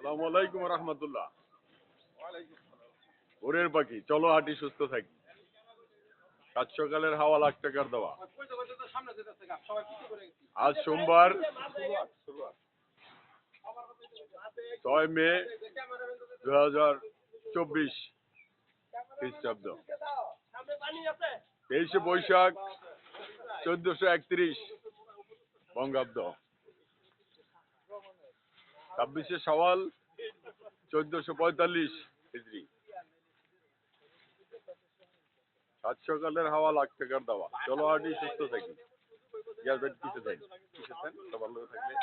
আসসালামু আলাইকুম রহমতুল্লাহ। ভোরের পাখি, চলো হাঁটি সুস্থ থাকি। সাত সকালের হাওয়া লাখ টাকার দেওয়া। আজ সোমবার 6 মে 2024 খ্রিস্টাব্দ, 23 বৈশাখ 1431 বঙ্গাব্দ, 26 শাওয়াল 1445 হিজরি। সাত সকালের হাওয়া লাখ টাকার দেওয়া, চলো হাঁটি সুস্থ থাকি। গ্যাস বেড পিছে থাকি, পিছে থাক, সবার লোক থাকলে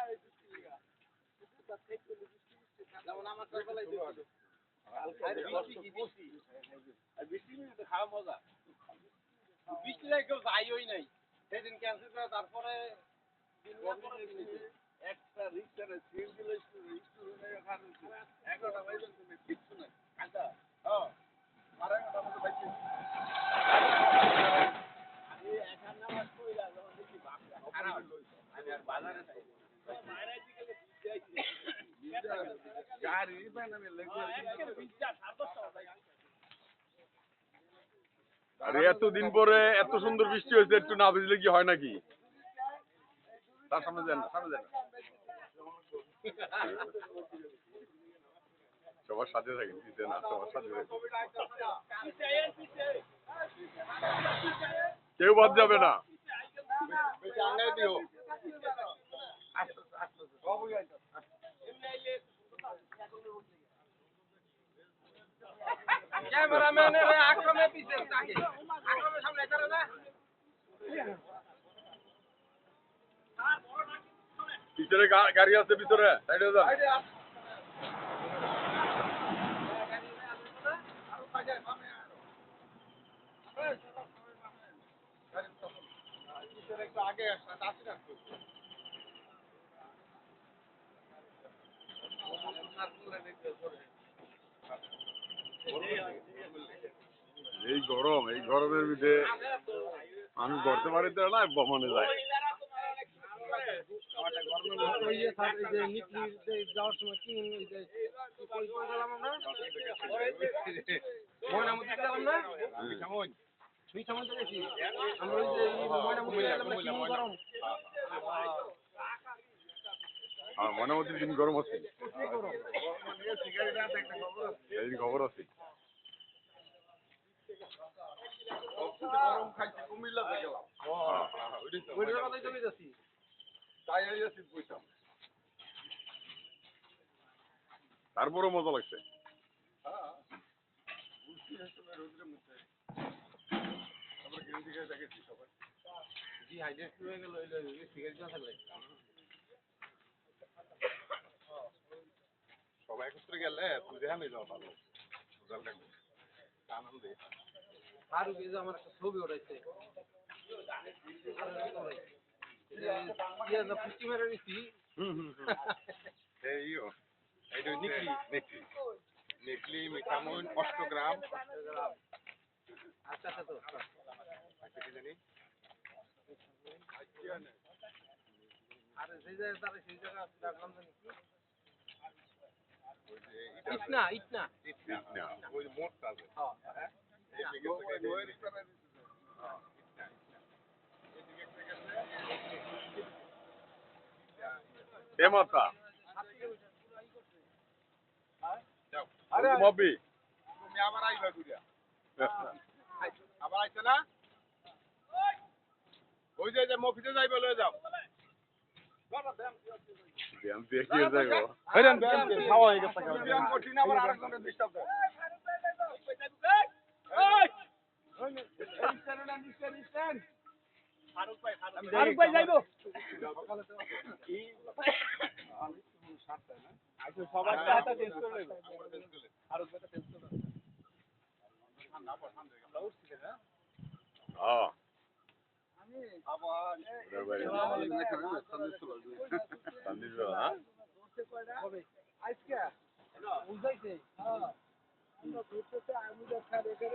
আরে এতদিন পরে এত সুন্দর বৃষ্টি হয়েছে, একটু না ভিজলে কি হয় নাকি? তার সামনে যান না, সামনে যান না। সবার সাথে থাকেন, পিছিয়ে না, সবার সাথে থাকেন, কেউ বাদ যাবে না। পিছনে গাড়ি আছে, ভিতরে সাইডে যান। এই গরম, এই গরমের ভিতরে আমি করতে পারি তো না, বমনে যায়। ময়নামতির দিন গরম আছে, এই খবর আছে। তারপরও মজা লাগছে। সবাই একত্রে গেলে দেখা যাওয়া ভালো, আনন্দে। আরো কিছু আমার একটা ছবি উঠাইছে, পুষ্টি মেরে নিচ্ছি। নেকলি মিঠামইন অষ্টগ্রাম। আচ্ছা আচ্ছা, তো কি জানি আর সেই জায়গায় সেই জায়গা ডাকলাম জানি কি ইটনা ইটনা ইটনা, ওই মোড়টা আছে। মাতা মবি তুমি আবার আইবা ঘুরিয়া, আবার আইছে না, ওই যে মফিতে যাইবে লয়ে যাও। ব্যায়াম দিয়ে কি যাইব? হেরেন ব্যায়াম দিয়ে খাওয়া হয়ে গেছে, ব্যায়াম কঠিন, আবার আরেকজনের ডিস্টার্ব দেয়। ফারুক ভাই যাইবো সবার হাতে টেস্ট করে নেব। ফারুক ভাই টেস্ট করে ঠান্ডা ঠান্ডা আমরা উঠছি না। হ্যাঁ আমি আবার সন্দেশ হ্যাঁ আজকে বুঝাইছে। হ্যাঁ আমরা ঘুরতেছে, আমি দেখা রেখে